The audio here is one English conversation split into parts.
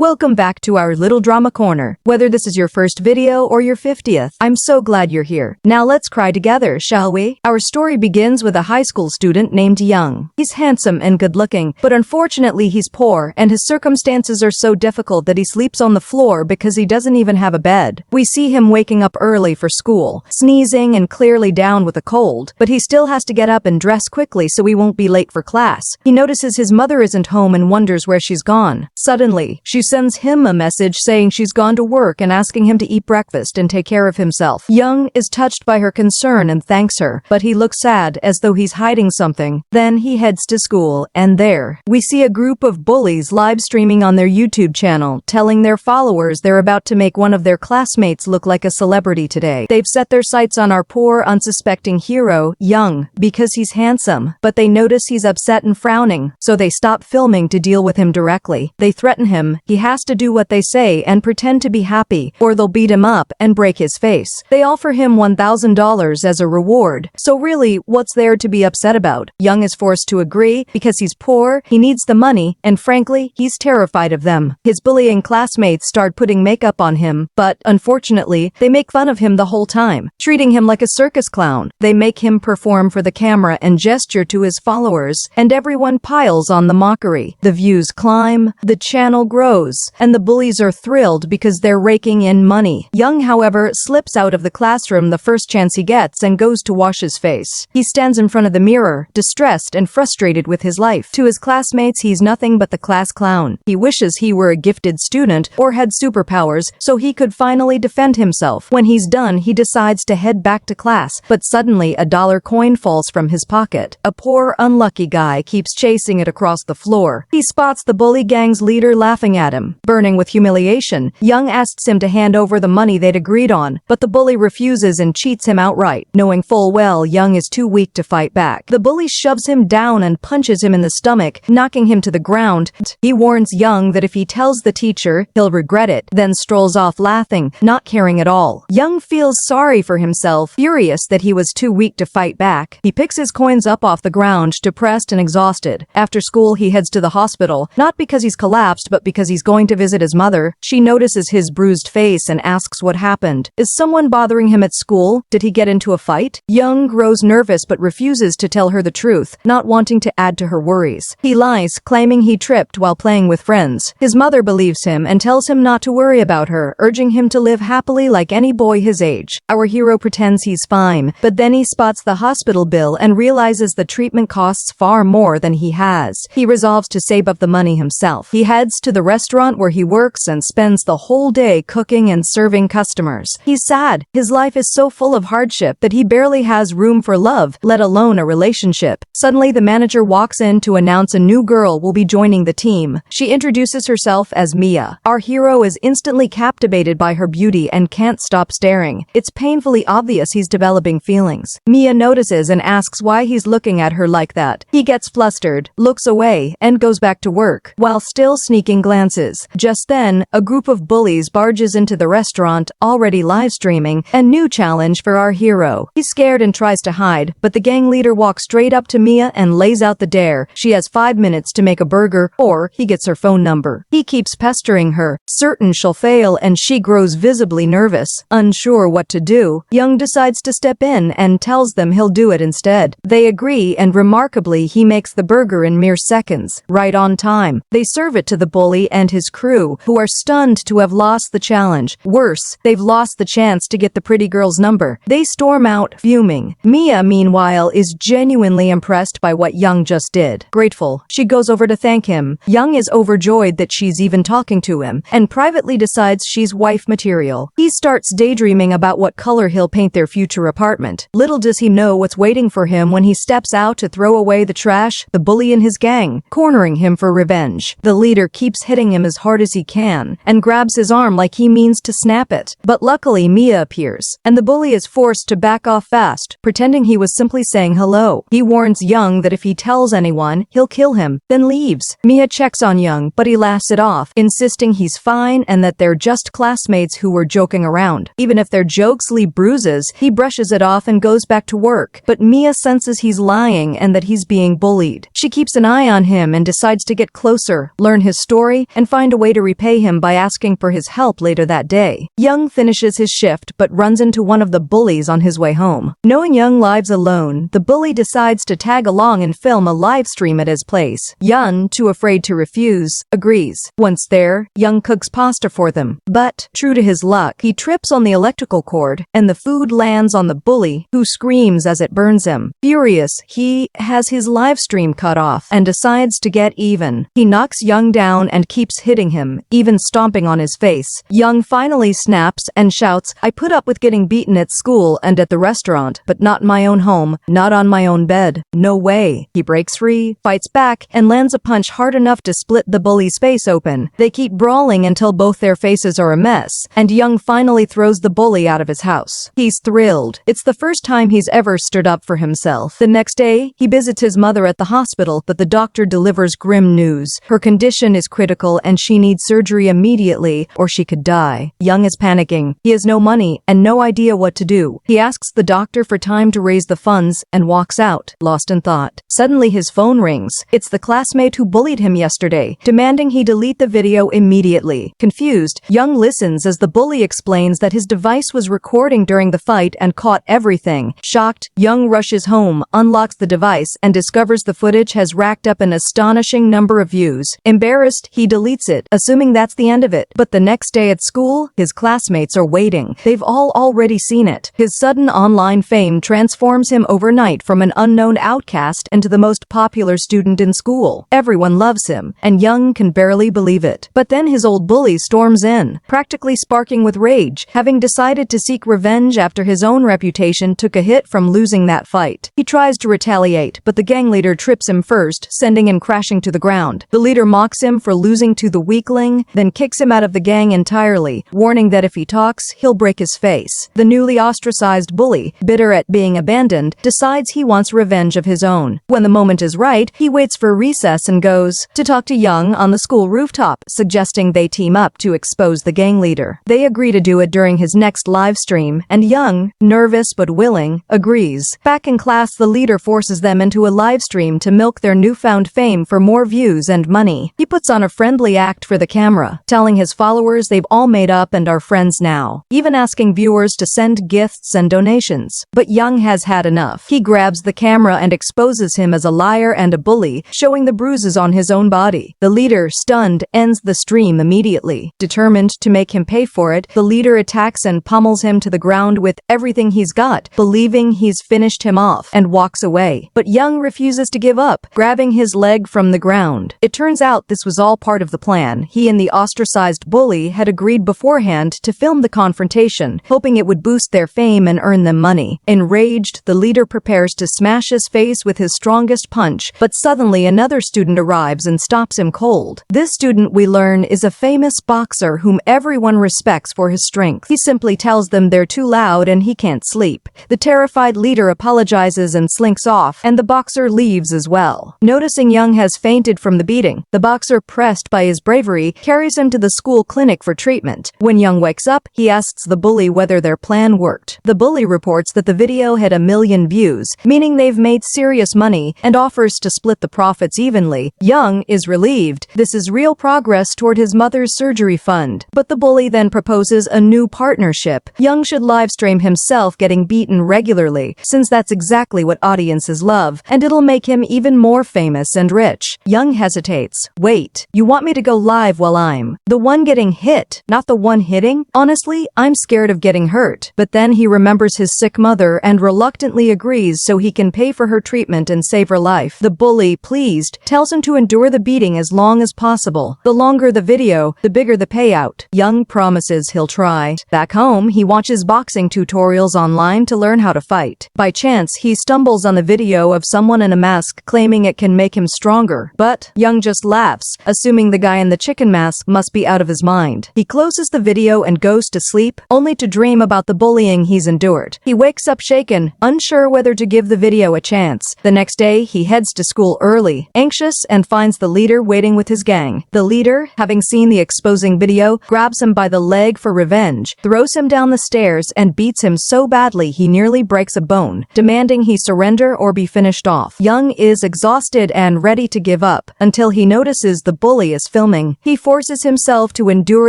Welcome back to our little drama corner. Whether this is your first video or your 50th, I'm so glad you're here. Now let's cry together, shall we? Our story begins with a high school student named Young. He's handsome and good-looking, but unfortunately he's poor, and his circumstances are so difficult that he sleeps on the floor because he doesn't even have a bed. We see him waking up early for school, sneezing and clearly down with a cold, but he still has to get up and dress quickly so he won't be late for class. He notices his mother isn't home and wonders where she's gone. Suddenly, she sends him a message saying she's gone to work and asking him to eat breakfast and take care of himself. Young is touched by her concern and thanks her, but he looks sad as though he's hiding something. Then he heads to school, and there, we see a group of bullies live streaming on their YouTube channel, telling their followers they're about to make one of their classmates look like a celebrity today. They've set their sights on our poor, unsuspecting hero, Young, because he's handsome, but they notice he's upset and frowning, so they stop filming to deal with him directly. They threaten him. He has to do what they say and pretend to be happy, or they'll beat him up and break his face. They offer him $1,000 as a reward, so really, what's there to be upset about? Young is forced to agree because he's poor, he needs the money, and frankly, he's terrified of them. His bullying classmates start putting makeup on him, but unfortunately, they make fun of him the whole time, treating him like a circus clown. They make him perform for the camera and gesture to his followers, and everyone piles on the mockery. The views climb, the channel grows, and the bullies are thrilled because they're raking in money. Young, however, slips out of the classroom the first chance he gets and goes to wash his face. He stands in front of the mirror, distressed and frustrated with his life. To his classmates, he's nothing but the class clown. He wishes he were a gifted student or had superpowers so he could finally defend himself. When he's done, he decides to head back to class, but suddenly a dollar coin falls from his pocket. A poor, unlucky guy keeps chasing it across the floor. He spots the bully gang's leader laughing at him. Burning with humiliation, Young asks him to hand over the money they'd agreed on, but the bully refuses and cheats him outright. Knowing full well Young is too weak to fight back, the bully shoves him down and punches him in the stomach, knocking him to the ground. He warns Young that if he tells the teacher, he'll regret it, then strolls off laughing, not caring at all. Young feels sorry for himself, furious that he was too weak to fight back. He picks his coins up off the ground, depressed and exhausted. After school, he heads to the hospital, not because he's collapsed, but because he's going to visit his mother. She notices his bruised face and asks what happened. Is someone bothering him at school? Did he get into a fight? Young grows nervous but refuses to tell her the truth, not wanting to add to her worries. He lies, claiming he tripped while playing with friends. His mother believes him and tells him not to worry about her, urging him to live happily like any boy his age. Our hero pretends he's fine, but then he spots the hospital bill and realizes the treatment costs far more than he has. He resolves to save up the money himself. He heads to the restaurant where he works and spends the whole day cooking and serving customers. He's sad. His life is so full of hardship that he barely has room for love, let alone a relationship. Suddenly, the manager walks in to announce a new girl will be joining the team. She introduces herself as Mia. Our hero is instantly captivated by her beauty and can't stop staring. It's painfully obvious he's developing feelings. Mia notices and asks why he's looking at her like that. He gets flustered, looks away, and goes back to work, while still sneaking glances. Just then, a group of bullies barges into the restaurant, already live streaming, a new challenge for our hero. He's scared and tries to hide, but the gang leader walks straight up to Mia and lays out the dare. She has 5 minutes to make a burger, or he gets her phone number. He keeps pestering her, certain she'll fail, and she grows visibly nervous. Unsure what to do, Young decides to step in and tells them he'll do it instead. They agree, and remarkably, he makes the burger in mere seconds, right on time. They serve it to the bully and his crew, who are stunned to have lost the challenge. Worse, they've lost the chance to get the pretty girl's number. They storm out, fuming. Mia, meanwhile, is genuinely impressed by what Young just did. Grateful, she goes over to thank him. Young is overjoyed that she's even talking to him, and privately decides she's wife material. He starts daydreaming about what color he'll paint their future apartment. Little does he know what's waiting for him when he steps out to throw away the trash, the bully and his gang, cornering him for revenge. The leader keeps hitting him as hard as he can, and grabs his arm like he means to snap it. But luckily, Mia appears, and the bully is forced to back off fast, pretending he was simply saying hello. He warns Young that if he tells anyone, he'll kill him, then leaves. Mia checks on Young, but he laughs it off, insisting he's fine and that they're just classmates who were joking around. Even if their jokes leave bruises, he brushes it off and goes back to work. But Mia senses he's lying and that he's being bullied. She keeps an eye on him and decides to get closer, learn his story, and find a way to repay him by asking for his help later that day. Young finishes his shift but runs into one of the bullies on his way home. Knowing Young lives alone, the bully decides to tag along and film a live stream at his place. Young, too afraid to refuse, agrees. Once there, Young cooks pasta for them. But, true to his luck, he trips on the electrical cord, and the food lands on the bully, who screams as it burns him. Furious, he has his live stream cut off and decides to get even. He knocks Young down and keeps hitting him, even stomping on his face. Young finally snaps and shouts, "I put up with getting beaten at school and at the restaurant, but not in my own home, not on my own bed. No way." He breaks free, fights back, and lands a punch hard enough to split the bully's face open. They keep brawling until both their faces are a mess, and Young finally throws the bully out of his house. He's thrilled. It's the first time he's ever stood up for himself. The next day, he visits his mother at the hospital, but the doctor delivers grim news. Her condition is critical and she needs surgery immediately, or she could die. Young is panicking. He has no money and no idea what to do. He asks the doctor for time to raise the funds and walks out, lost in thought. Suddenly his phone rings. It's the classmate who bullied him yesterday, demanding he delete the video immediately. Confused, Young listens as the bully explains that his device was recording during the fight and caught everything. Shocked, Young rushes home, unlocks the device, and discovers the footage has racked up an astonishing number of views. Embarrassed, he deletes it, assuming that's the end of it. But the next day at school, his classmates are waiting. They've all already seen it. His sudden online fame transforms him overnight from an unknown outcast into the most popular student in school. Everyone loves him, and Young can barely believe it. But then his old bully storms in, practically sparking with rage, having decided to seek revenge after his own reputation took a hit from losing that fight. He tries to retaliate, but the gang leader trips him first, sending him crashing to the ground. The leader mocks him for losing to the weakling, then kicks him out of the gang entirely, warning that if he talks, he'll break his face. The newly ostracized bully, bitter at being abandoned, decides he wants revenge of his own. When the moment is right, he waits for recess and goes to talk to Young on the school rooftop, suggesting they team up to expose the gang leader. They agree to do it during his next live stream, and Young, nervous but willing, agrees. Back in class, the leader forces them into a live stream to milk their newfound fame for more views and money. He puts on a friendly act for the camera, telling his followers they've all made up and are friends now, even asking viewers to send gifts and donations. But Young has had enough. He grabs the camera and exposes him as a liar and a bully, showing the bruises on his own body. The leader, stunned, ends the stream immediately. Determined to make him pay for it, the leader attacks and pummels him to the ground with everything he's got, believing he's finished him off, and walks away. But Young refuses to give up, grabbing his leg from the ground. It turns out this was all part of the plan. He and the ostracized bully had agreed beforehand to film the confrontation, hoping it would boost their fame and earn them money. Enraged, the leader prepares to smash his face with his strongest punch, but suddenly another student arrives and stops him cold. This student, we learn, is a famous boxer whom everyone respects for his strength. He simply tells them they're too loud and he can't sleep. The terrified leader apologizes and slinks off, and the boxer leaves as well. Noticing Young has fainted from the beating, the boxer, pressed by his bravery, carries him to the school clinic for treatment. When Young wakes up, he asks the bully whether their plan worked. The bully reports that the video had 1 million views, meaning they've made serious money, and offers to split the profits evenly. Young is relieved. This is real progress toward his mother's surgery fund. But the bully then proposes a new partnership. Young should livestream himself getting beaten regularly, since that's exactly what audiences love, and it'll make him even more famous and rich. Young hesitates. Wait, you want me to go live while I'm the one getting hit, not the one hitting? Honestly, I'm scared of getting hurt. But then he remembers his sick mother and reluctantly agrees so he can pay for her treatment and save her life. The bully, pleased, tells him to endure the beating as long as possible. The longer the video, the bigger the payout. Young promises he'll try. Back home, he watches boxing tutorials online to learn how to fight. By chance, he stumbles on the video of someone in a mask claiming it can make him stronger. But Young just laughs, assuming the guy in the chicken mask must be out of his mind. He closes the video and goes to sleep, only to dream about the bullying he's endured. He wakes up shaken, unsure whether to give the video a chance. The next day, he heads to school early, anxious, and finds the leader waiting with his gang. The leader, having seen the exposing video, grabs him by the leg for revenge, throws him down the stairs, and beats him so badly he nearly breaks a bone, demanding he surrender or be finished off. Young is exhausted and ready to give up, until he notices the bully is filming filming. He forces himself to endure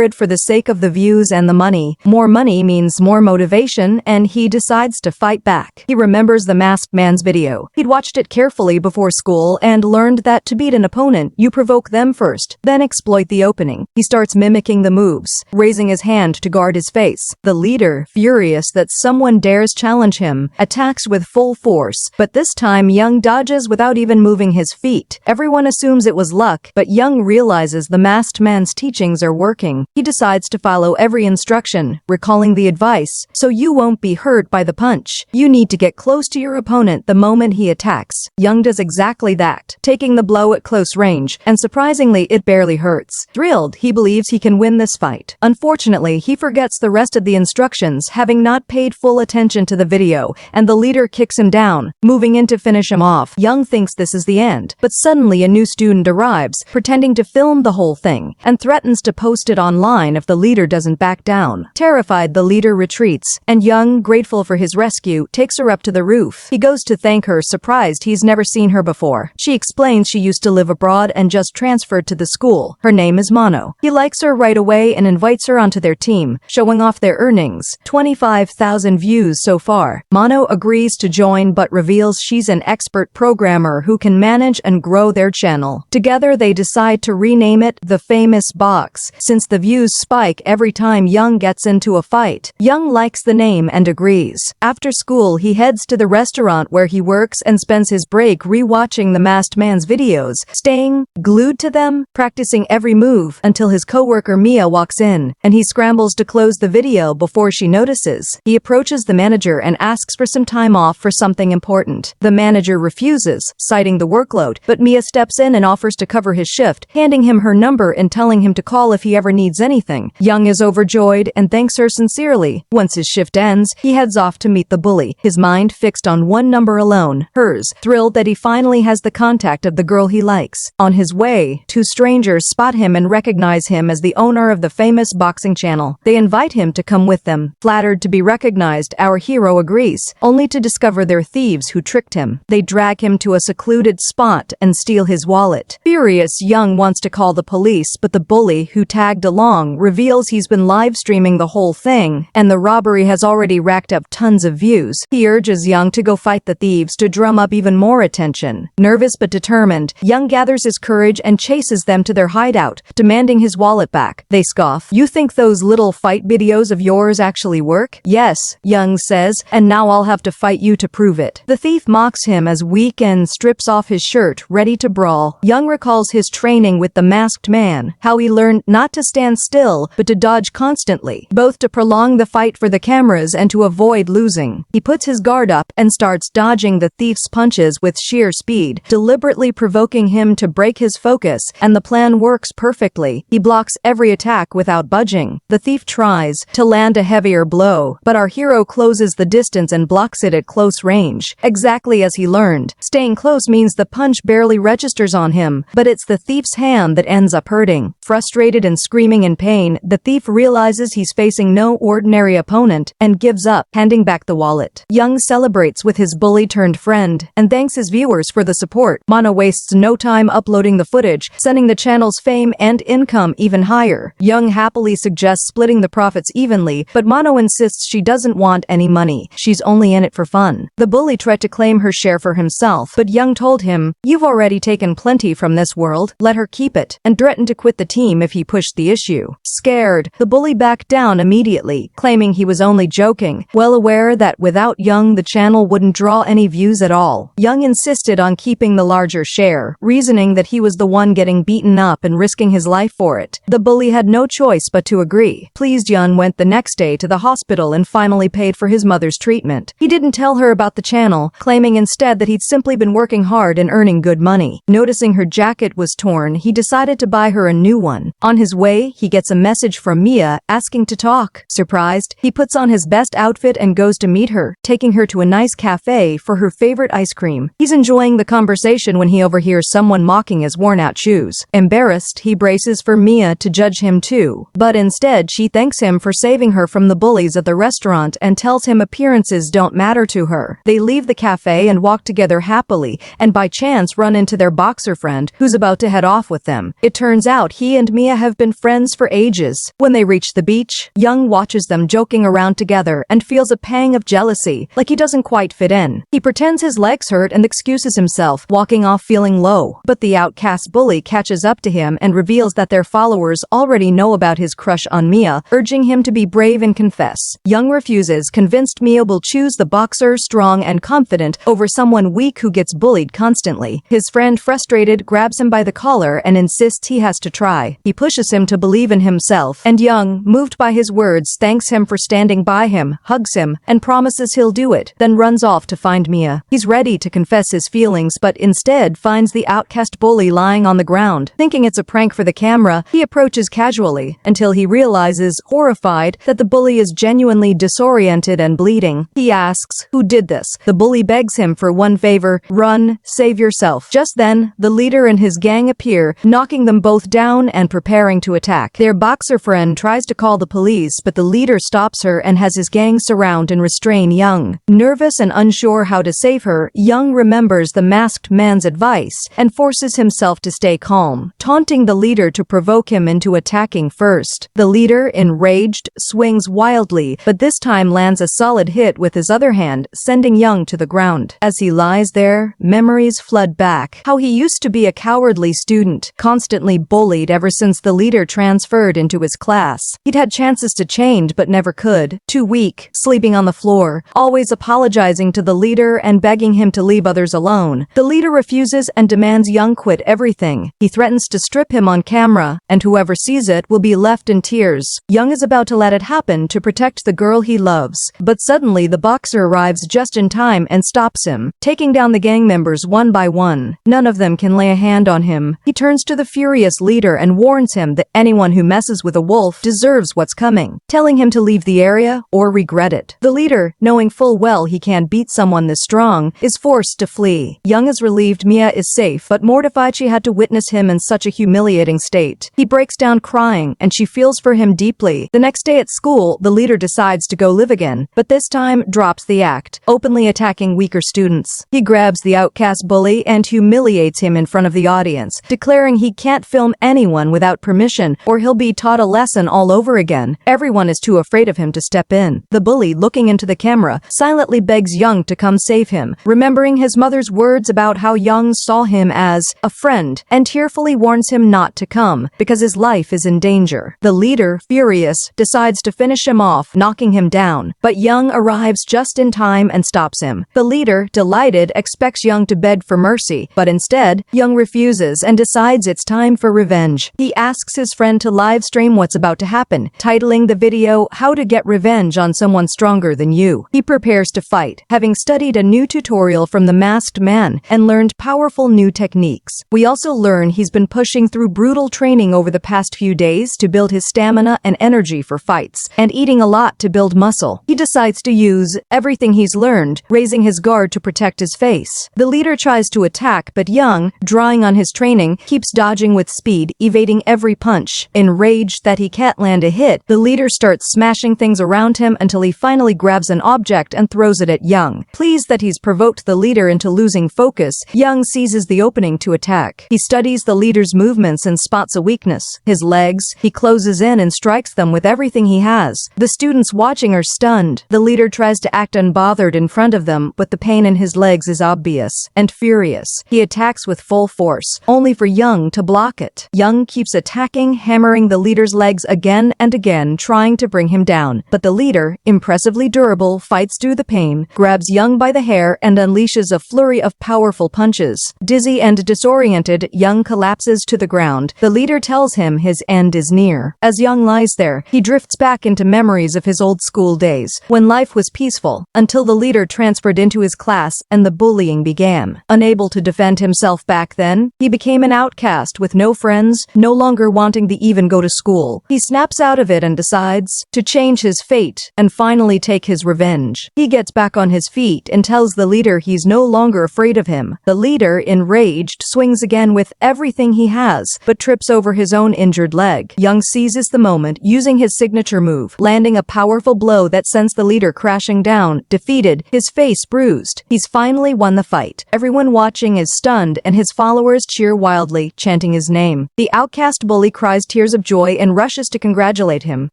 it for the sake of the views and the money. More money means more motivation, and he decides to fight back. He remembers the masked man's video. He'd watched it carefully before school and learned that to beat an opponent, you provoke them first, then exploit the opening. He starts mimicking the moves, raising his hand to guard his face. The leader, furious that someone dares challenge him, attacks with full force, but this time Young dodges without even moving his feet. Everyone assumes it was luck, but Young realizes the masked man's teachings are working. He decides to follow every instruction, recalling the advice, so you won't be hurt by the punch. You need to get close to your opponent the moment he attacks. Young does exactly that, taking the blow at close range, and surprisingly it barely hurts. Thrilled, he believes he can win this fight. Unfortunately, he forgets the rest of the instructions, having not paid full attention to the video, and the leader kicks him down, moving in to finish him off. Young thinks this is the end, but suddenly a new student arrives, pretending to film the whole thing, and threatens to post it online if the leader doesn't back down. Terrified, the leader retreats, and Young, grateful for his rescue, takes her up to the roof. He goes to thank her, surprised he's never seen her before. She explains she used to live abroad and just transferred to the school. Her name is Mono. He likes her right away and invites her onto their team, showing off their earnings. 25,000 views so far. Mono agrees to join but reveals she's an expert programmer who can manage and grow their channel. Together they decide to rename it The Famous Box, since the views spike every time Young gets into a fight. Young likes the name and agrees. After school he heads to the restaurant where he works and spends his break re-watching the masked man's videos, staying glued to them, practicing every move until his coworker Mia walks in, and he scrambles to close the video before she notices. He approaches the manager and asks for some time off for something important. The manager refuses, citing the workload, but Mia steps in and offers to cover his shift, handing him her number and telling him to call if he ever needs anything. Young is overjoyed and thanks her sincerely. Once his shift ends, he heads off to meet the bully, his mind fixed on one number alone, hers, thrilled that he finally has the contact of the girl he likes. On his way, two strangers spot him and recognize him as the owner of the famous boxing channel. They invite him to come with them. Flattered to be recognized, our hero agrees, only to discover they're thieves who tricked him. They drag him to a secluded spot and steal his wallet. Furious, Young wants to call the police, but the bully, who tagged along, reveals he's been live streaming the whole thing, and the robbery has already racked up tons of views. He urges Young to go fight the thieves to drum up even more attention. Nervous but determined, Young gathers his courage and chases them to their hideout, demanding his wallet back. They scoff. "You think those little fight videos of yours actually work?" "Yes," Young says, "and now I'll have to fight you to prove it." The thief mocks him as weak and strips off his shirt, ready to brawl. Young recalls his training with the masked man, how he learned not to stand still, but to dodge constantly, both to prolong the fight for the cameras and to avoid losing. He puts his guard up and starts dodging the thief's punches with sheer speed, deliberately provoking him to break his focus, and the plan works perfectly. He blocks every attack without budging. The thief tries to land a heavier blow, but our hero closes the distance and blocks it at close range, exactly as he learned. Staying close means the punch barely registers on him, but it's the thief's hand that ends up hurting. Frustrated and screaming in pain, the thief realizes he's facing no ordinary opponent and gives up, handing back the wallet. Young celebrates with his bully-turned-friend and thanks his viewers for the support. Mono wastes no time uploading the footage, sending the channel's fame and income even higher. Young happily suggests splitting the profits evenly, but Mono insists she doesn't want any money. She's only in it for fun. The bully tried to claim her share for himself, but Young told him, "You've already taken plenty from this world, let her keep it," and threatened to quit the team if he pushed the issue. Scared, the bully backed down immediately, claiming he was only joking, well aware that without Young the channel wouldn't draw any views at all. Young insisted on keeping the larger share, reasoning that he was the one getting beaten up and risking his life for it. The bully had no choice but to agree. Pleased, Young went the next day to the hospital and finally paid for his mother's treatment. He didn't tell her about the channel, claiming instead that he'd simply been working hard and earning good money. Noticing her jacket was torn, he decided to buy her a new one. On his way, he gets a message from Mia asking to talk. Surprised, he puts on his best outfit and goes to meet her, taking her to a nice cafe for her favorite ice cream. He's enjoying the conversation when he overhears someone mocking his worn-out shoes. Embarrassed, he braces for Mia to judge him too, but instead she thanks him for saving her from the bullies at the restaurant and tells him appearances don't matter to her. They leave the cafe and walk together happily, and by chance run into their boxer friend, who's about to head off with them. It turns out he and Mia have been friends for ages. When they reach the beach, Young watches them joking around together and feels a pang of jealousy, like he doesn't quite fit in. He pretends his legs hurt and excuses himself, walking off feeling low. But the outcast bully catches up to him and reveals that their followers already know about his crush on Mia, urging him to be brave and confess. Young refuses, convinced Mia will choose the boxer, strong and confident, over someone weak who gets bullied constantly. His friend, frustrated, grabs him by the collar and insists he has to try. He pushes him to believe in himself, and Young, moved by his words, thanks him for standing by him, hugs him, and promises he'll do it, then runs off to find Mia. He's ready to confess his feelings, but instead finds the outcast bully lying on the ground. Thinking it's a prank for the camera, he approaches casually, until he realizes, horrified, that the bully is genuinely disoriented and bleeding. He asks, who did this? The bully begs him for one favor: run, save yourself. Just then, the leader and his gang appear, knocking them both down and preparing to attack. Their boxer friend tries to call the police, but the leader stops her and has his gang surround and restrain Young. Nervous and unsure how to save her, Young remembers the masked man's advice and forces himself to stay calm, taunting the leader to provoke him into attacking first. The leader, enraged, swings wildly, but this time lands a solid hit with his other hand, sending Young to the ground. As he lies there, memories flood back. How he used to be a cowardly student, constantly bullied ever since the leader transferred into his class. He'd had chances to change but never could. Too weak, sleeping on the floor, always apologizing to the leader and begging him to leave others alone. The leader refuses and demands Young quit everything. He threatens to strip him on camera, and whoever sees it will be left in tears. Young is about to let it happen to protect the girl he loves, but suddenly the boxer arrives just in time and stops him, taking down the gang members one by one. None of them can lay a hand on him. He turns to the furious leader and warns him that anyone who messes with a wolf deserves what's coming, telling him to leave the area or regret it. The leader, knowing full well he can't beat someone this strong, is forced to flee. Young is relieved Mia is safe, but mortified she had to witness him in such a humiliating state. He breaks down crying, and she feels for him deeply. The next day at school, the leader decides to go live again, but this time drops the act, openly attacking weaker students. He grabs the outcast bully and humiliates him in front of the audience, declaring he can't film anyone without permission or he'll be taught a lesson all over again. Everyone is too afraid of him to step in. The bully, looking into the camera, silently begs Young to come save him, remembering his mother's words about how Young saw him as a friend, and tearfully warns him not to come because his life is in danger. The leader, furious, decides to finish him off, knocking him down, but Young arrives just in time and stops him. The leader, delighted, expects Young to beg for mercy, but instead, Young refuses and decides it's time for revenge. He asks his friend to live stream what's about to happen, titling the video, "How to Get Revenge on Someone Stronger Than You." He prepares to fight, having studied a new tutorial from the masked man and learned powerful new techniques. We also learn he's been pushing through brutal training over the past few days to build his stamina and energy for fights, and eating a lot to build muscle. He decides to use everything he's learned, raising his guard to protect his face. The leader tries to attack, but Young, drawing on his training, keeps dodging with speed, evading every punch. Enraged that he can't land a hit, the leader starts smashing things around him until he finally grabs an object and throws it at Young. Pleased that he's provoked the leader into losing focus, Young seizes the opening to attack. He studies the leader's movements and spots a weakness: his legs. He closes in and strikes them with everything he has. The students watching are stunned. The leader tries to act unbothered in front of them, but the pain in his legs is obvious. And furious, he attacks with full force, only for Young to block it. Young keeps attacking, hammering the leader's legs again and again, trying to bring him down. But the leader, impressively durable, fights through the pain, grabs Young by the hair, and unleashes a flurry of powerful punches. Dizzy and disoriented, Young collapses to the ground. The leader tells him his end is near. As Young lies there, he drifts back into memories of his old school days, when life was peaceful, until the leader transferred into his class and the bullying began. Unable to defend himself back then, he became an outcast with no friends, no longer wanting to even go to school. He snaps out of it and decides to change his fate and finally take his revenge. He gets back on his feet and tells the leader he's no longer afraid of him. The leader, enraged, swings again with everything he has, but trips over his own injured leg. Young seizes the moment, using his signature move, landing a powerful blow that sends the leader crashing down. Defeated, his face bruised, he's finally won the fight. Everyone watching is stunned, and his followers cheer wildly, chanting, chanting his name. The outcast bully cries tears of joy and rushes to congratulate him.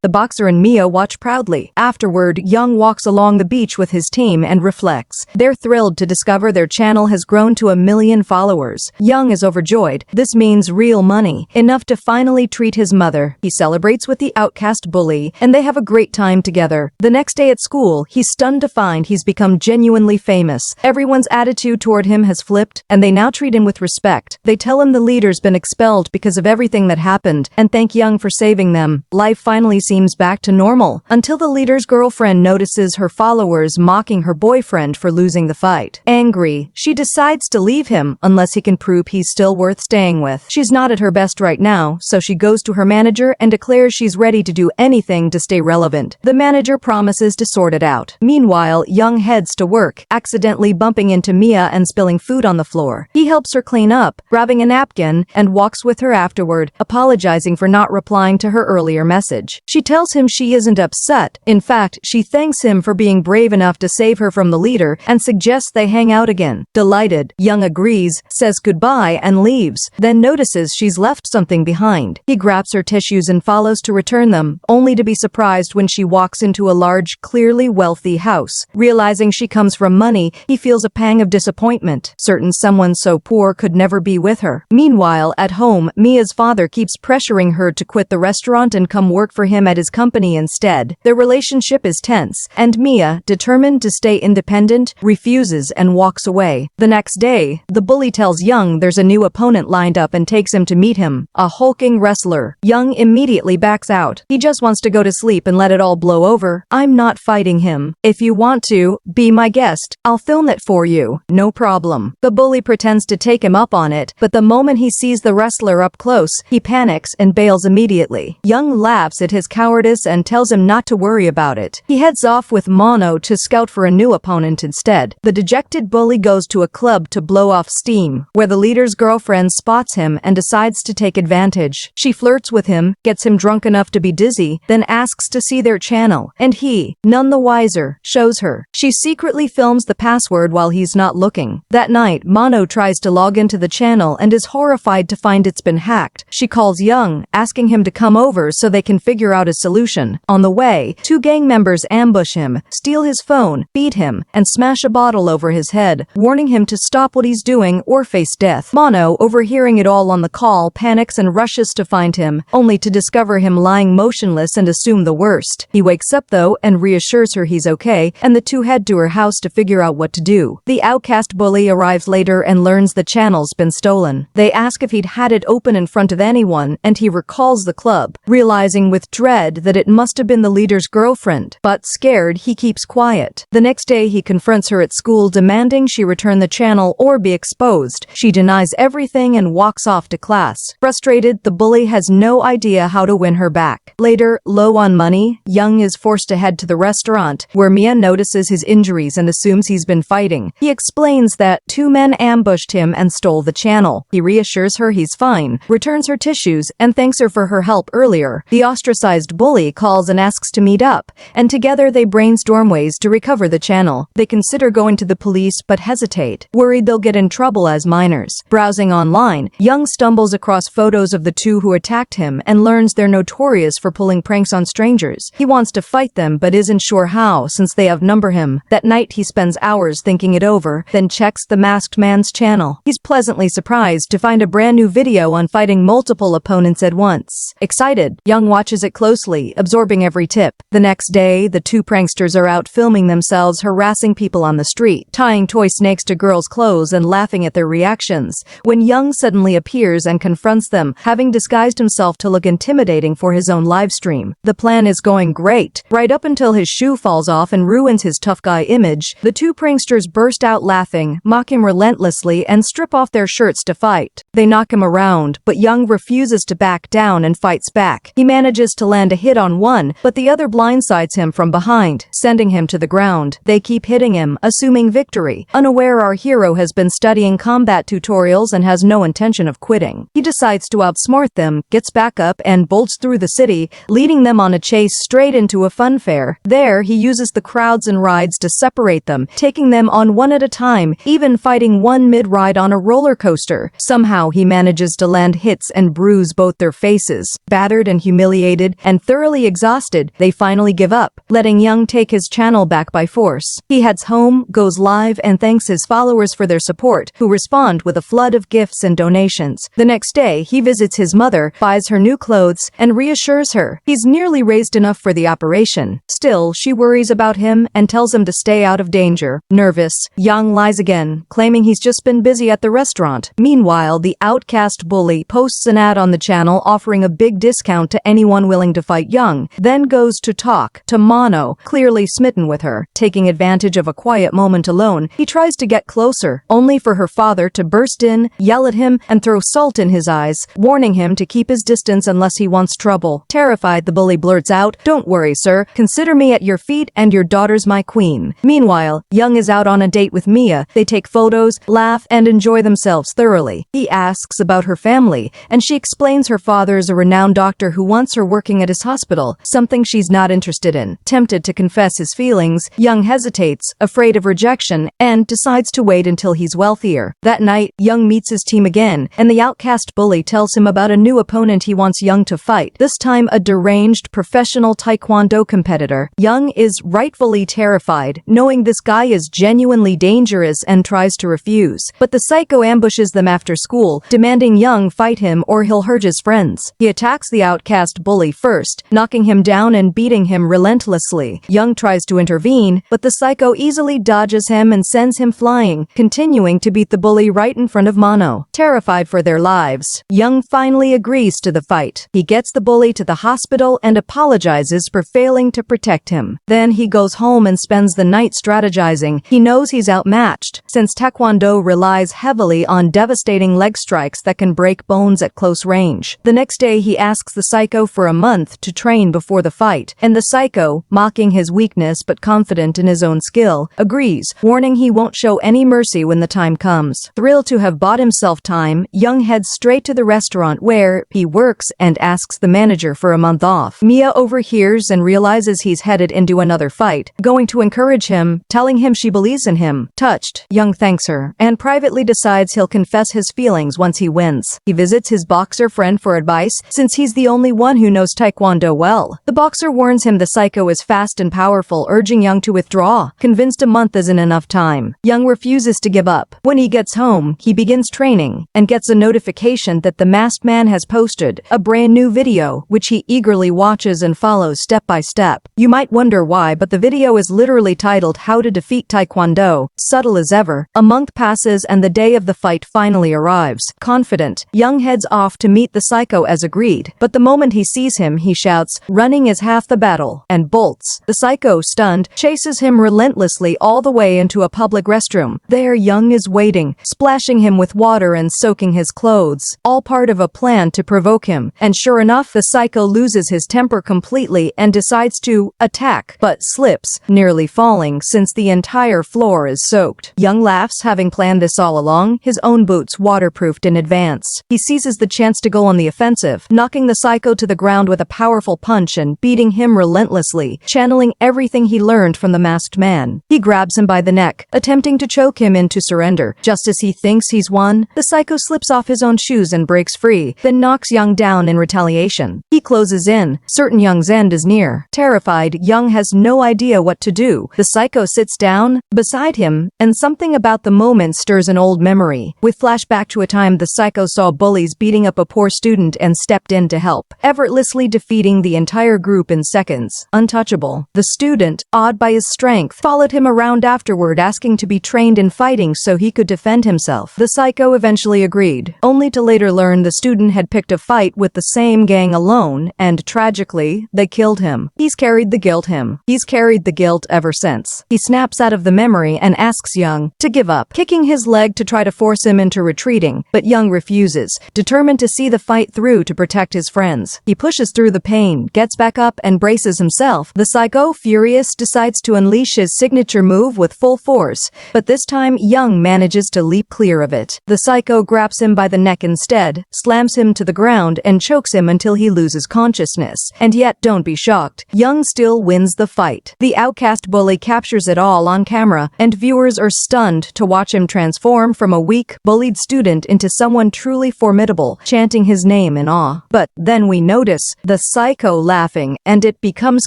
The boxer and Mia watch proudly. Afterward, Young walks along the beach with his team and reflects. They're thrilled to discover their channel has grown to 1 million followers. Young is overjoyed. This means real money, enough to finally treat his mother. He celebrates with the outcast bully, and they have a great time together. The next day at school, he's stunned to find he's become genuinely famous. Everyone's attitude toward him has flipped, and they now treat him with respect. They tell him the leader's been expelled because of everything that happened, and thank Young for saving them. Life finally seems back to normal, until the leader's girlfriend notices her followers mocking her boyfriend for losing the fight. Angry, she decides to leave him unless he can prove he's still worth staying with. She's not at her best right now, so she goes to her manager and declares she's ready to do anything to stay relevant. The manager promises to sort it out. Meanwhile, Young heads to work, accidentally bumping into Mia and spilling food on the floor. He helps her clean up, grabbing a napkin, and walks with her afterward, apologizing for not replying to her earlier message. She tells him she isn't upset. In fact, she thanks him for being brave enough to save her from the leader and suggests they hang out again. Delighted, Young agrees, says goodbye, and leaves, then notices she's left something behind. He grabs her tissues and follows to return them, only to be surprised when she walks into a large, clearly wealthy house. Realizing she comes from money, he feels a pang of disappointment, certain someone so poor could never be with her. Meanwhile, at home, Mia's father keeps pressuring her to quit the restaurant and come work for him at his company instead. Their relationship is tense, and Mia, determined to stay independent, refuses and walks away. The next day, the bully tells Young there's a new opponent lined up and takes him to meet him, a hulking wrestler. Young immediately backs out. He just wants to go to sleep and let it all blow over. I'm not fighting him. If you want to, be my guest. I'll film it for you. No problem. The bully pretends to take him up on it, but the moment he sees the wrestler up close, he panics and bails immediately. Young laughs at his cowardice and tells him not to worry about it. He heads off with Mono to scout for a new opponent instead. The dejected bully goes to a club to blow off steam, where the leader's girlfriend spots him and decides to take advantage. She flirts with him, gets him drunk enough to be dizzy, then asks to see their channel, and he, none the wiser, shows her. She secretly films the password while he's not looking. That night, Mono tries to log into the channel and is horrified to find it's been hacked. She calls Young, asking him to come over so they can figure out a solution. On the way, 2 gang members ambush him, steal his phone, beat him, and smash a bottle over his head, warning him to stop what he's doing or face death. Mono, overhearing it all on the call, panics and rushes to find him, only to discover him lying motionless and assume the worst. He wakes up though and reassures her he's okay, and the two head to her house to figure out what to do. The outcast bully arrives later and learns the channel's been stolen. They ask if he'd had it open in front of anyone, and he recalls the club, realizing with dread that it must have been the leader's girlfriend. But scared, he keeps quiet. The next day, he confronts her at school, demanding she return the channel or be exposed. She denies everything and walks off to class. Frustrated, the bully has no idea how to win her back. Later, low on money, Young is forced to head to the restaurant, where Mia notices his injuries and assumes he's been fighting. He explains that 2 men ambushed him and stole the channel. He reassures her he's fine, returns her tissues, and thanks her for her help earlier. The ostracized bully calls and asks to meet up, and together they brainstorm ways to recover the channel. They consider going to the police but hesitate, worried they'll get in trouble as minors. Browsing online, Young stumbles across photos of the 2 who attacked him and learns they're notorious for pulling pranks on strangers. He wants to fight them but isn't sure how since they outnumber him. That night he spends hours thinking it over, then checks the masked man's channel. He's pleasantly surprised to find a brand new video on fighting multiple opponents at once. Excited, Young watches it closely, absorbing every tip. The next day, the 2 pranksters are out filming themselves harassing people on the street, tying toy snakes to girls' clothes and laughing at their reactions, when Young suddenly appears and confronts them, having disguised himself to look intimidating for his own livestream. The plan is going great, right up until his shoe falls off and ruins his tough guy image. The 2 pranksters burst out laughing, mock him relentlessly, and strip off their shirts to fight. They knock him around, but Young refuses to back down and fights back. He manages to land a hit on one, but the other blindsides him from behind, sending him to the ground. They keep hitting him, assuming victory, unaware our hero has been studying combat tutorials and has no intention of quitting. He decides to outsmart them, gets back up, and bolts through the city, leading them on a chase straight into a fun fair. There, he uses the crowds and rides to separate them, taking them on one at a time, even fighting one mid-ride on a roller coaster. Somehow, he manages manages to land hits and bruise both their faces. Battered and humiliated and thoroughly exhausted, they finally give up, letting Young take his channel back by force. He heads home, goes live, and thanks his followers for their support, who respond with a flood of gifts and donations. The next day, he visits his mother, buys her new clothes, and reassures her he's nearly raised enough for the operation. Still, she worries about him and tells him to stay out of danger. Nervous, Young lies again, claiming he's just been busy at the restaurant. Meanwhile, the outcast bully posts an ad on the channel offering a big discount to anyone willing to fight Young, then goes to talk to Mono, clearly smitten with her. Taking advantage of a quiet moment alone, he tries to get closer, only for her father to burst in, yell at him, and throw salt in his eyes, warning him to keep his distance unless he wants trouble. Terrified, the bully blurts out, "Don't worry, sir. Consider me at your feet and your daughter's my queen." Meanwhile, Young is out on a date with Mia. They take photos, laugh, and enjoy themselves thoroughly. He asks about her family, and she explains her father is a renowned doctor who wants her working at his hospital, something she's not interested in. Tempted to confess his feelings, Young hesitates, afraid of rejection, and decides to wait until he's wealthier. That night, Young meets his team again, and the outcast bully tells him about a new opponent he wants Young to fight, this time a deranged professional taekwondo competitor. Young is rightfully terrified, knowing this guy is genuinely dangerous, and tries to refuse. But the psycho ambushes them after school, demanding Young fight him or he'll hurt his friends. He attacks the outcast bully first, knocking him down and beating him relentlessly. Young tries to intervene, but the psycho easily dodges him and sends him flying, continuing to beat the bully right in front of Mono. Terrified for their lives, Young finally agrees to the fight. He gets the bully to the hospital and apologizes for failing to protect him. Then he goes home and spends the night strategizing. He knows he's outmatched, since Taekwondo relies heavily on devastating leg strikes that can break bones at close range. The next day, he asks the psycho for a month to train before the fight, and the psycho, mocking his weakness but confident in his own skill, agrees, warning he won't show any mercy when the time comes. Thrilled to have bought himself time, Young heads straight to the restaurant where he works and asks the manager for a month off. Mia overhears and realizes he's headed into another fight, going to encourage him, telling him she believes in him. Touched, Young thanks her, and privately decides he'll confess his feelings once he wins. He visits his boxer friend for advice, since he's the only one who knows Taekwondo well. The boxer warns him the psycho is fast and powerful, urging Young to withdraw, convinced a month isn't enough time. Young refuses to give up. When he gets home, he begins training, and gets a notification that the masked man has posted a brand new video, which he eagerly watches and follows step by step. You might wonder why, but the video is literally titled How to Defeat Taekwondo. Subtle as ever, a month passes and the day of the fight finally arrives. Confident, Young heads off to meet the psycho as agreed, but the moment he sees him, he shouts, "Running is half the battle," and bolts. The psycho, stunned, chases him relentlessly all the way into a public restroom. There, Young is waiting, splashing him with water and soaking his clothes, all part of a plan to provoke him. And sure enough, the psycho loses his temper completely and decides to attack, but slips, nearly falling since the entire floor is soaked. Young laughs, having planned this all along, his own boots waterproofed in advance. He seizes the chance to go on the offensive, knocking the psycho to the ground with a powerful punch and beating him relentlessly, channeling everything he learned from the masked man. He grabs him by the neck, attempting to choke him into surrender. Just as he thinks he's won, the psycho slips off his own shoes and breaks free, then knocks Young down in retaliation. He closes in, certain Young's end is near. Terrified, Young has no idea what to do. The psycho sits down beside him, and something about the moment stirs an old memory. We flash back to a time the psycho saw bullies beating up a poor student and stepped in to help, effortlessly defeating the entire group in seconds. Untouchable. The student, awed by his strength, followed him around afterward, asking to be trained in fighting so he could defend himself. The psycho eventually agreed, only to later learn the student had picked a fight with the same gang alone, and tragically, they killed him. He's carried the guilt ever since. He snaps out of the memory and asks Young to give up, kicking his leg to try to force him into retreating, but Young refuses, determined to see the fight through to protect his friends. He pushes through the pain, gets back up, and braces himself. The psycho, furious, decides to unleash his signature move with full force, but this time Young manages to leap clear of it. The psycho grabs him by the neck instead, slams him to the ground, and chokes him until he loses consciousness. And yet, don't be shocked, Young still wins the fight. The outcast bully captures it all on camera, and viewers are stunned to watch him transform from a weak, bullied student into someone someone truly formidable, chanting his name in awe. But then we notice the psycho laughing, and it becomes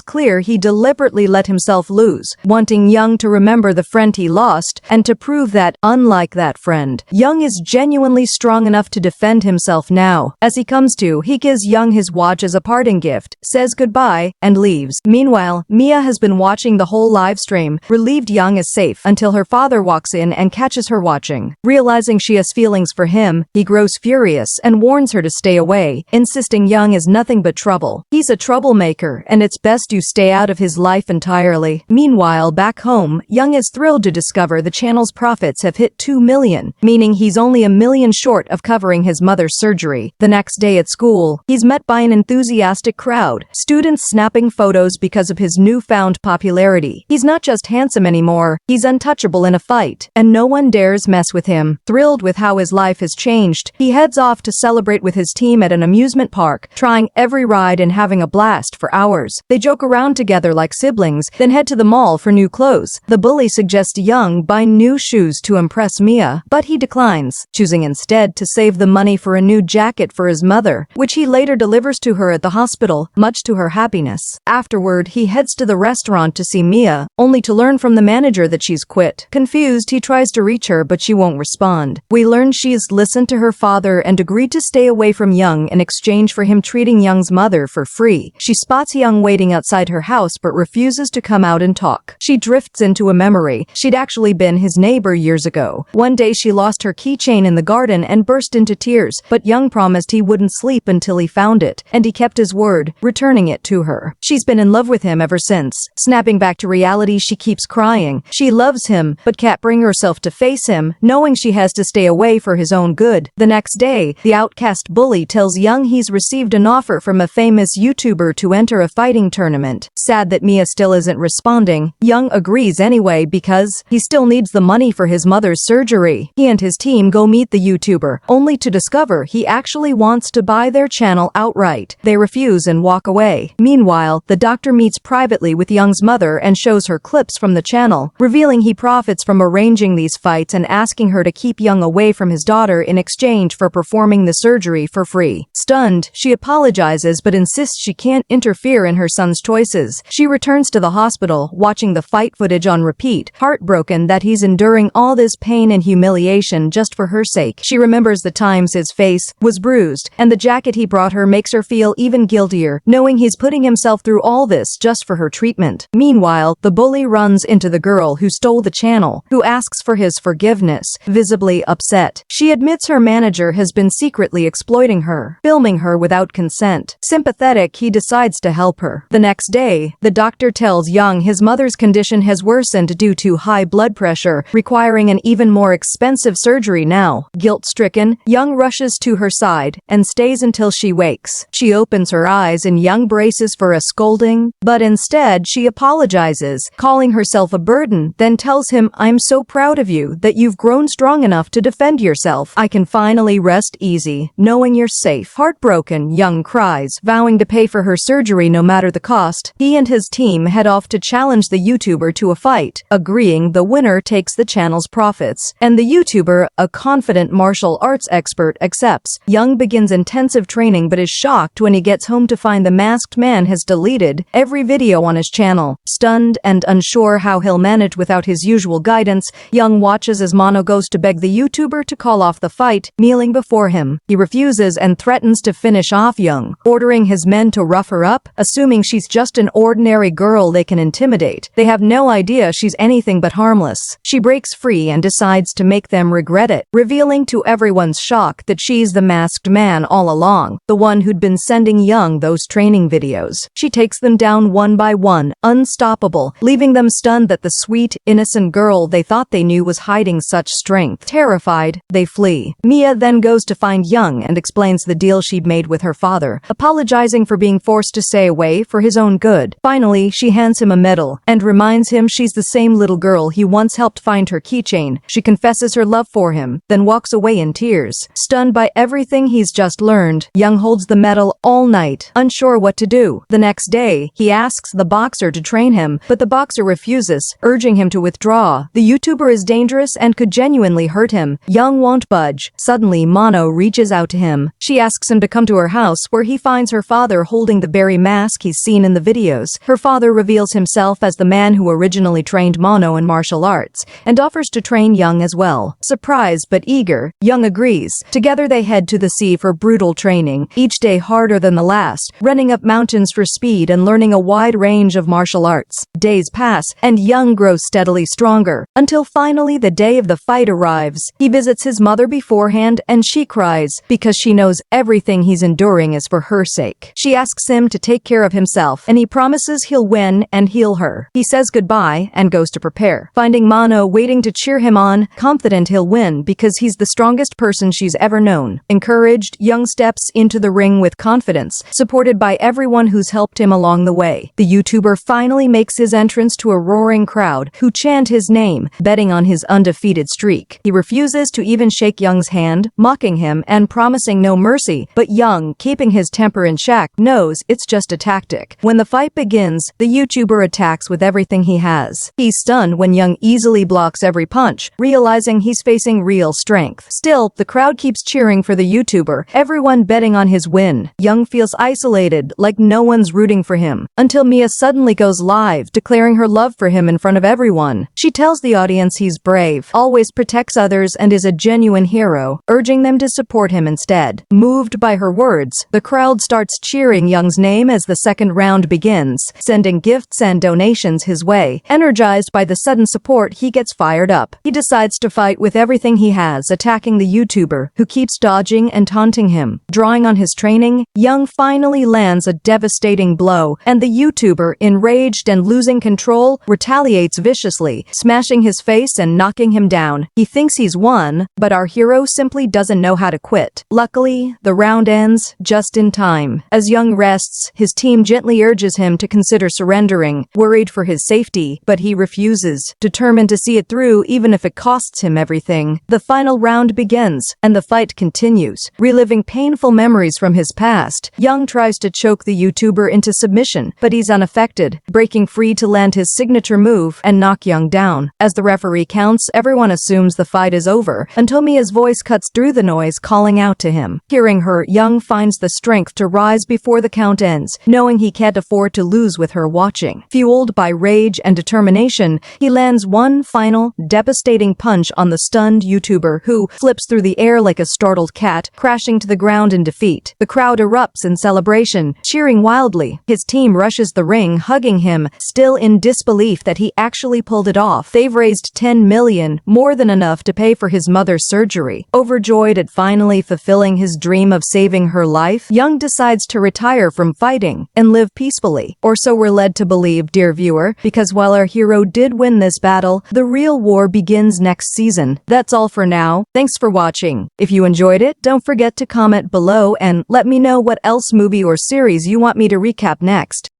clear he deliberately let himself lose, wanting Young to remember the friend he lost, and to prove that, unlike that friend, Young is genuinely strong enough to defend himself now. As he comes to, he gives Young his watch as a parting gift, says goodbye, and leaves. Meanwhile, Mia has been watching the whole live stream, relieved Young is safe, until her father walks in and catches her watching. Realizing she has feelings for him, he grows furious and warns her to stay away, insisting Young is nothing but trouble. He's a troublemaker, and it's best you stay out of his life entirely. Meanwhile, back home, Young is thrilled to discover the channel's profits have hit 2 million, meaning he's only $1 million short of covering his mother's surgery. The next day at school, he's met by an enthusiastic crowd, students snapping photos because of his newfound popularity. He's not just handsome anymore, he's untouchable in a fight, and no one dares mess with him. Thrilled with how his life has changed, he heads off to celebrate with his team at an amusement park, trying every ride and having a blast for hours. They joke around together like siblings, then head to the mall for new clothes. The bully suggests Young buy new shoes to impress Mia, but he declines, choosing instead to save the money for a new jacket for his mother, which he later delivers to her at the hospital, much to her happiness. Afterward, he heads to the restaurant to see Mia, only to learn from the manager that she's quit. Confused, he tries to reach her, but she won't respond. We learn she's listened to her father and agreed to stay away from Young in exchange for him treating Young's mother for free. She spots Young waiting outside her house but refuses to come out and talk. She drifts into a memory. She'd actually been his neighbor years ago. One day she lost her keychain in the garden and burst into tears, but Young promised he wouldn't sleep until he found it, and he kept his word, returning it to her. She's been in love with him ever since. Snapping back to reality, she keeps crying. She loves him, but can't bring herself to face him, knowing she has to stay away for his own good. The next day, the outcast bully tells Young he's received an offer from a famous YouTuber to enter a fighting tournament. Sad that Mia still isn't responding, Young agrees anyway because he still needs the money for his mother's surgery. He and his team go meet the YouTuber, only to discover he actually wants to buy their channel outright. They refuse and walk away. Meanwhile, the doctor meets privately with Young's mother and shows her clips from the channel, revealing he profits from arranging these fights and asking her to keep Young away from his daughter in exchange for performing the surgery for free. Stunned, she apologizes but insists she can't interfere in her son's choices. She returns to the hospital, watching the fight footage on repeat, heartbroken that he's enduring all this pain and humiliation just for her sake. She remembers the times his face was bruised, and the jacket he brought her makes her feel even guiltier, knowing he's putting himself through all this just for her treatment. Meanwhile, the bully runs into the girl who stole the channel, who asks for his forgiveness, visibly upset. She admits her manager has been secretly exploiting her, filming her without consent. Sympathetic, he decides to help her. The next day, the doctor tells Young his mother's condition has worsened due to high blood pressure, requiring an even more expensive surgery now. Guilt-stricken, Young rushes to her side and stays until she wakes. She opens her eyes and Young braces for a scolding, but instead she apologizes, calling herself a burden, then tells him, "I'm so proud of you that you've grown strong enough to defend yourself. I can finally rest easy, knowing you're safe." Heartbroken, Young cries, vowing to pay for her surgery no matter the cost. He and his team head off to challenge the YouTuber to a fight, agreeing the winner takes the channel's profits, and the YouTuber, a confident martial arts expert, accepts. Young begins intensive training but is shocked when he gets home to find the masked man has deleted every video on his channel. Stunned and unsure how he'll manage without his usual guidance, Young watches as Mono goes to beg the YouTuber to call off the fight, kneeling before him. He refuses and threatens to finish off Young, ordering his men to rough her up, assuming she's just an ordinary girl they can intimidate. They have no idea she's anything but harmless. She breaks free and decides to make them regret it, revealing to everyone's shock that she's the masked man all along, the one who'd been sending Young those training videos. She takes them down one by one, unstoppable, leaving them stunned that the sweet, innocent girl they thought they knew was hiding such strength. Terrified, they flee. Mia then goes to find Young and explains the deal she'd made with her father, apologizing for being forced to stay away for his own good. Finally, she hands him a medal and reminds him she's the same little girl he once helped find her keychain. She confesses her love for him, then walks away in tears. Stunned by everything he's just learned, Young holds the medal all night, unsure what to do. The next day, he asks the boxer to train him, but the boxer refuses, urging him to withdraw. The YouTuber is dangerous and could genuinely hurt him. Young won't budge, stage. Suddenly, Mono reaches out to him. She asks him to come to her house, where he finds her father holding the berry mask he's seen in the videos. Her father reveals himself as the man who originally trained Mono in martial arts, and offers to train Young as well. Surprised but eager, Young agrees. Together they head to the sea for brutal training, each day harder than the last, running up mountains for speed and learning a wide range of martial arts. Days pass, and Young grows steadily stronger, until finally the day of the fight arrives. He visits his mother beforehand, and she cries, because she knows everything he's enduring is for her sake. She asks him to take care of himself, and he promises he'll win and heal her. He says goodbye and goes to prepare, finding Mono waiting to cheer him on, confident he'll win because he's the strongest person she's ever known. Encouraged, Young steps into the ring with confidence, supported by everyone who's helped him along the way. The YouTuber finally makes his entrance to a roaring crowd who chant his name, betting on his undefeated streak. He refuses to even shake Young's hand, mocking him and promising no mercy, but Young, keeping his temper in check, knows it's just a tactic. When the fight begins, the YouTuber attacks with everything he has. He's stunned when Young easily blocks every punch, realizing he's facing real strength. Still, the crowd keeps cheering for the YouTuber, everyone betting on his win. Young feels isolated, like no one's rooting for him, until Mia suddenly goes live, declaring her love for him in front of everyone. She tells the audience he's brave, always protects others, and is a genuine hero, urging them to support him instead. Moved by her words, the crowd starts cheering Young's name as the second round begins, sending gifts and donations his way. Energized by the sudden support, he gets fired up. He decides to fight with everything he has, attacking the YouTuber, who keeps dodging and taunting him. Drawing on his training, Young finally lands a devastating blow, and the YouTuber, enraged and losing control, retaliates viciously, smashing his face and knocking him down. He thinks he's won, but our hero simply doesn't know how to quit. Luckily, the round ends just in time. As Young rests, his team gently urges him to consider surrendering, worried for his safety, but he refuses, determined to see it through even if it costs him everything. The final round begins, and the fight continues. Reliving painful memories from his past, Young tries to choke the YouTuber into submission, but he's unaffected, breaking free to land his signature move and knock Young down. As the referee counts, everyone assumes the fight is over, until Mia's voice cuts through the noise, calling out to him. Hearing her, Young finds the strength to rise before the count ends, knowing he can't afford to lose with her watching. Fueled by rage and determination, he lands one final, devastating punch on the stunned YouTuber, who flips through the air like a startled cat, crashing to the ground in defeat. The crowd erupts in celebration, cheering wildly. His team rushes the ring, hugging him, still in disbelief that he actually pulled it off. They've raised $10 million, more than enough to pay for his mother's surgery. Overjoyed at finally fulfilling his dream of saving her life, Young decides to retire from fighting and live peacefully. Or so we're led to believe, dear viewer, because while our hero did win this battle, the real war begins next season. That's all for now. Thanks for watching. If you enjoyed it, don't forget to comment below and let me know what else movie or series you want me to recap next.